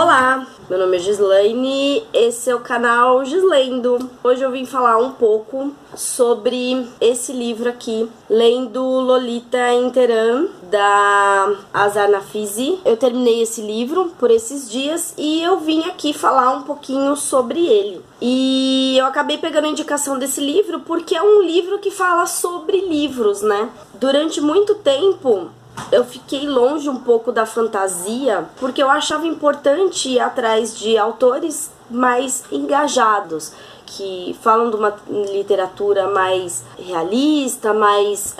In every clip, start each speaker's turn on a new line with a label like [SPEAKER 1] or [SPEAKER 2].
[SPEAKER 1] Olá, meu nome é Gislaine, esse é o canal Gislendo. Hoje eu vim falar um pouco sobre esse livro aqui, Lendo Lolita em Teherã, da Azar Nafisi. Eu terminei esse livro por esses dias e eu vim aqui falar um pouquinho sobre ele. E eu acabei pegando a indicação desse livro porque é um livro que fala sobre livros, né? Durante muito tempo eu fiquei longe um pouco da fantasia, porque eu achava importante ir atrás de autores mais engajados, que falam de uma literatura mais realista, mais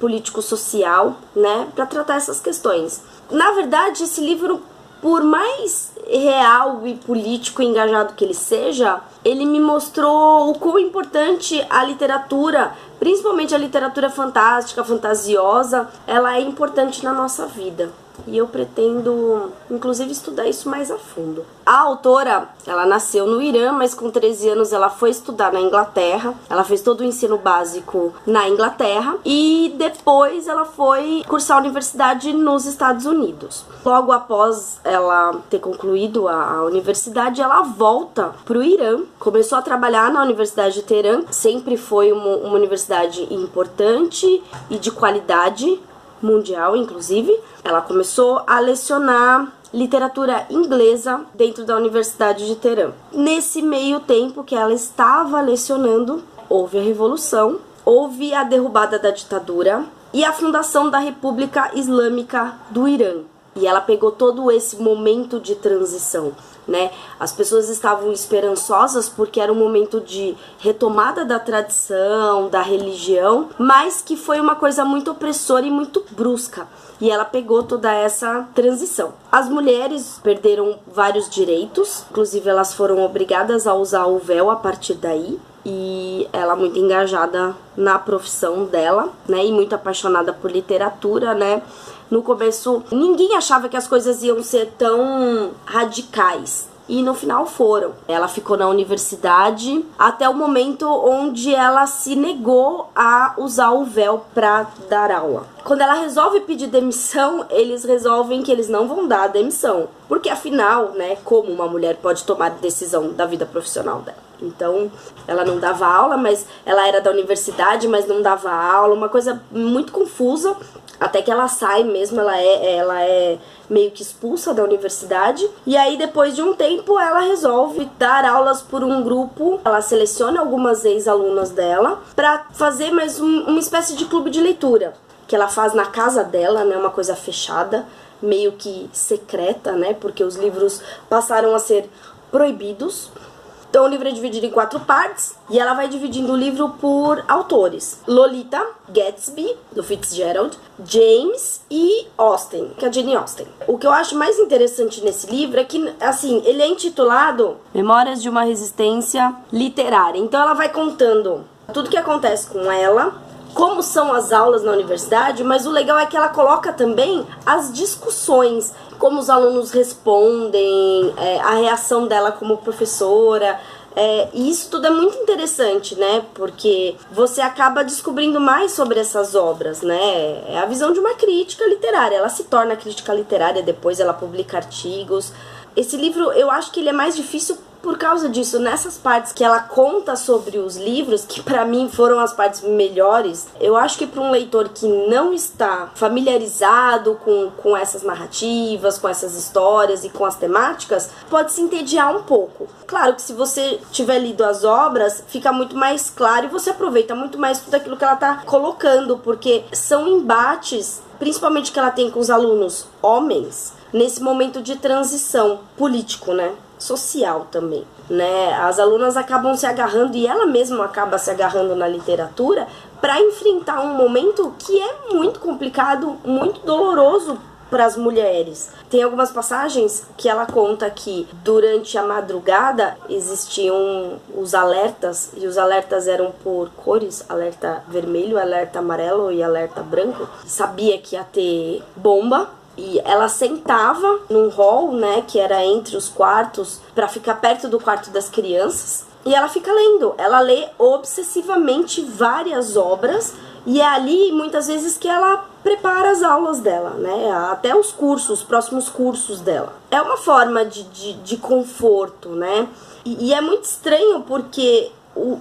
[SPEAKER 1] político-social, né, para tratar essas questões. Na verdade, esse livro, por mais real e político e engajado que ele seja, ele me mostrou o quão importante a literatura, principalmente a literatura fantástica, fantasiosa, ela é importante na nossa vida. E eu pretendo, inclusive, estudar isso mais a fundo. A autora, ela nasceu no Irã, mas com 13 anos ela foi estudar na Inglaterra. Ela fez todo o ensino básico na Inglaterra e depois ela foi cursar a universidade nos Estados Unidos. Logo após ela ter concluído a universidade, ela volta para o Irã. Começou a trabalhar na Universidade de Teherã. Sempre foi uma universidade importante e de qualidade mundial, inclusive. Ela começou a lecionar literatura inglesa dentro da Universidade de Teherã. Nesse meio tempo que ela estava lecionando, houve a Revolução, houve a derrubada da ditadura e a fundação da República Islâmica do Irã. E ela pegou todo esse momento de transição, né? As pessoas estavam esperançosas porque era um momento de retomada da tradição, da religião, mas que foi uma coisa muito opressora e muito brusca. E ela pegou toda essa transição. As mulheres perderam vários direitos, inclusive elas foram obrigadas a usar o véu a partir daí. E ela muito engajada na profissão dela, né? E muito apaixonada por literatura, né? No começo, ninguém achava que as coisas iam ser tão radicais. E no final foram. Ela ficou na universidade até o momento onde ela se negou a usar o véu para dar aula. Quando ela resolve pedir demissão, eles resolvem que eles não vão dar a demissão. Porque afinal, né, como uma mulher pode tomar decisão da vida profissional dela? Então, ela não dava aula, mas ela era da universidade, mas não dava aula. Uma coisa muito confusa. Até que ela sai mesmo, ela é meio que expulsa da universidade. E aí, depois de um tempo, ela resolve dar aulas por um grupo. Ela seleciona algumas ex-alunas dela para fazer mais uma espécie de clube de leitura, que ela faz na casa dela, né? Uma coisa fechada, meio que secreta, né? Porque os livros passaram a ser proibidos. Então o livro é dividido em 4 partes e ela vai dividindo o livro por autores. Lolita, Gatsby, do Fitzgerald, James e Austen, que é a Jane Austen. O que eu acho mais interessante nesse livro é que, assim, ele é intitulado Memórias de uma Resistência Literária. Então ela vai contando tudo que acontece com ela, como são as aulas na universidade, mas o legal é que ela coloca também as discussões, como os alunos respondem, a reação dela como professora. E isso tudo é muito interessante, né? Porque você acaba descobrindo mais sobre essas obras, né? É a visão de uma crítica literária. Ela se torna crítica literária, depois ela publica artigos. Esse livro, eu acho que ele é mais difícil por causa disso. Nessas partes que ela conta sobre os livros, que pra mim foram as partes melhores, eu acho que para um leitor que não está familiarizado com essas narrativas, com essas histórias e com as temáticas, pode se entediar um pouco. Claro que se você tiver lido as obras, fica muito mais claro e você aproveita muito mais tudo aquilo que ela tá colocando, porque são embates, principalmente que ela tem com os alunos homens, nesse momento de transição político, né? Social também, né? As alunas acabam se agarrando e ela mesma acaba se agarrando na literatura para enfrentar um momento que é muito complicado, muito doloroso para as mulheres. Tem algumas passagens que ela conta que durante a madrugada existiam os alertas, e os alertas eram por cores, alerta vermelho, alerta amarelo e alerta branco. Sabia que ia ter bomba. E ela sentava num hall, né, que era entre os quartos, para ficar perto do quarto das crianças. E ela fica lendo. Ela lê obsessivamente várias obras E é ali, muitas vezes, que ela prepara as aulas dela, né? Até os cursos, os próximos cursos dela. É uma forma de conforto, né? E é muito estranho porque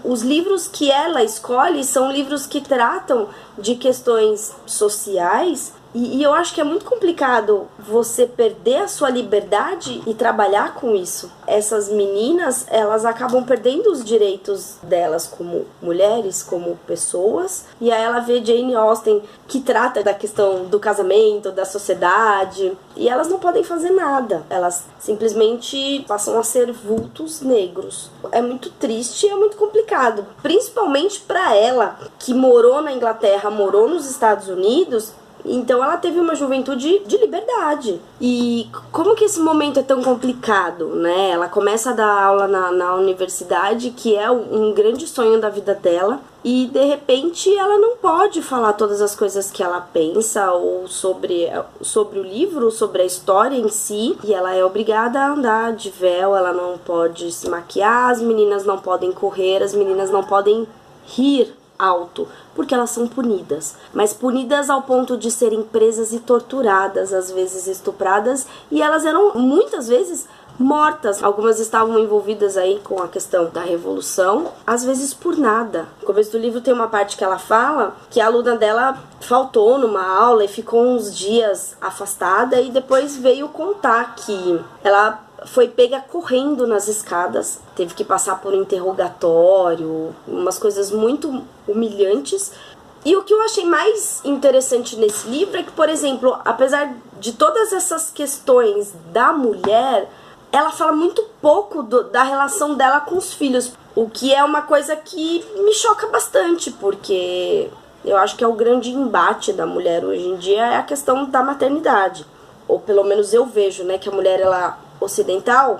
[SPEAKER 1] os livros que ela escolhe são livros que tratam de questões sociais. E eu acho que é muito complicado você perder a sua liberdade e trabalhar com isso. Essas meninas, elas acabam perdendo os direitos delas como mulheres, como pessoas. E aí ela vê Jane Austen, que trata da questão do casamento, da sociedade. E elas não podem fazer nada. Elas simplesmente passam a ser vultos negros. É muito triste e é muito complicado. Principalmente para ela, que morou na Inglaterra, morou nos Estados Unidos. Então ela teve uma juventude de liberdade. E como que esse momento é tão complicado, né? Ela começa a dar aula na universidade, que é um grande sonho da vida dela. E de repente ela não pode falar todas as coisas que ela pensa ou sobre o livro, sobre a história em si. E ela é obrigada a andar de véu, ela não pode se maquiar, as meninas não podem correr, as meninas não podem rir alto, porque elas são punidas, mas punidas ao ponto de serem presas e torturadas, às vezes estupradas, e elas eram muitas vezes mortas. Algumas estavam envolvidas aí com a questão da revolução, às vezes por nada. No começo do livro tem uma parte que ela fala que a aluna dela faltou numa aula e ficou uns dias afastada, e depois veio contar que ela foi pega correndo nas escadas, teve que passar por um interrogatório, umas coisas muito humilhantes. E o que eu achei mais interessante nesse livro é que, por exemplo, apesar de todas essas questões da mulher, ela fala muito pouco da relação dela com os filhos, o que é uma coisa que me choca bastante, porque eu acho que é o grande embate da mulher hoje em dia é a questão da maternidade. Ou pelo menos eu vejo, né, que a mulher, ela ocidental,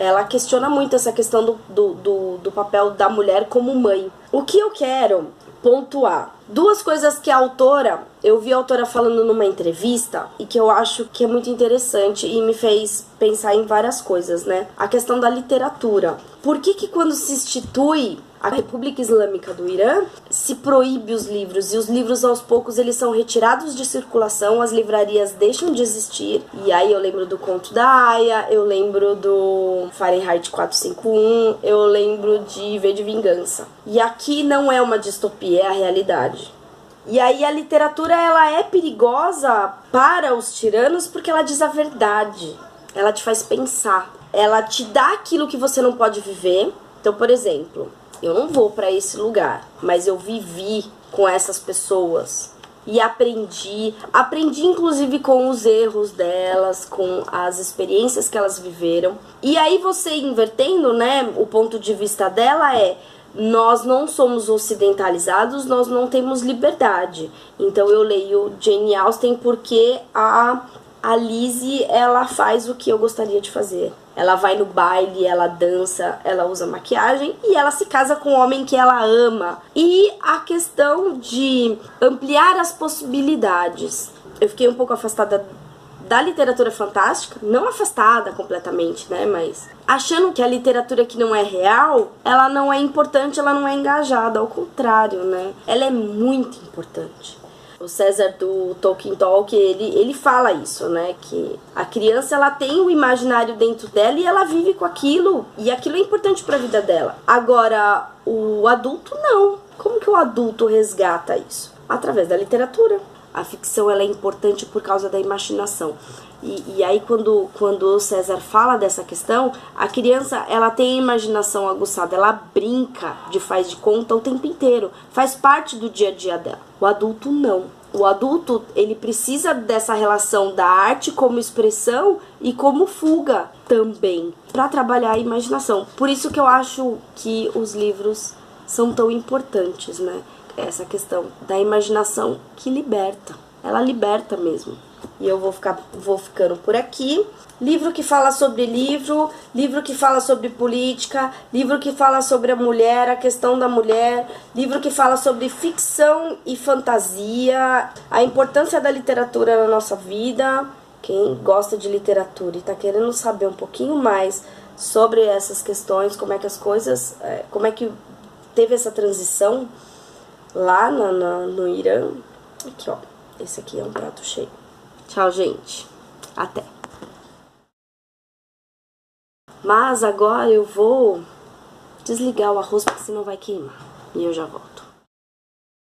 [SPEAKER 1] ela questiona muito essa questão do papel da mulher como mãe. O que eu quero pontuar? Duas coisas que eu vi a autora falando numa entrevista e que eu acho que é muito interessante e me fez pensar em várias coisas, né? A questão da literatura. Por que quando se institui a República Islâmica do Irã, se proíbe os livros, e os livros aos poucos eles são retirados de circulação, as livrarias deixam de existir, e aí eu lembro do Conto da Aia, eu lembro do Fahrenheit 451, eu lembro de V de Vingança. E aqui não é uma distopia, é a realidade. E aí a literatura, ela é perigosa para os tiranos porque ela diz a verdade, ela te faz pensar, ela te dá aquilo que você não pode viver. Então, por exemplo, eu não vou para esse lugar, mas eu vivi com essas pessoas e aprendi inclusive com os erros delas, com as experiências que elas viveram. E aí você invertendo, né, o ponto de vista dela nós não somos ocidentalizados, nós não temos liberdade. Então eu leio Jane Austen porque a Lizzie, ela faz o que eu gostaria de fazer. Ela vai no baile, ela dança, ela usa maquiagem e ela se casa com um homem que ela ama. E a questão de ampliar as possibilidades. Eu fiquei um pouco afastada da literatura fantástica, não afastada completamente, né, mas achando que a literatura que não é real, ela não é importante, ela não é engajada, ao contrário, né, ela é muito importante. O César do Tolkien Talk, ele fala isso, né, que a criança, ela tem o imaginário dentro dela e ela vive com aquilo, e aquilo é importante para a vida dela. Agora, o adulto não. Como que o adulto resgata isso? Através da literatura. A ficção, ela é importante por causa da imaginação. E aí quando o César fala dessa questão, a criança, ela tem a imaginação aguçada, ela brinca de faz de conta o tempo inteiro, faz parte do dia a dia dela. O adulto não. O adulto, ele precisa dessa relação da arte como expressão e como fuga também, para trabalhar a imaginação. Por isso que eu acho que os livros são tão importantes, né? Essa questão da imaginação que liberta. Ela liberta mesmo. E eu vou ficando por aqui. Livro que fala sobre livro que fala sobre política, livro que fala sobre a mulher, a questão da mulher, livro que fala sobre ficção e fantasia, a importância da literatura na nossa vida. Quem gosta de literatura e está querendo saber um pouquinho mais sobre essas questões, como é que as coisas, como é que teve essa transição lá no Irã. Aqui, ó. Esse aqui é um prato cheio. Tchau, gente. Até. Mas agora eu vou desligar o arroz, porque senão vai queimar. E eu já volto.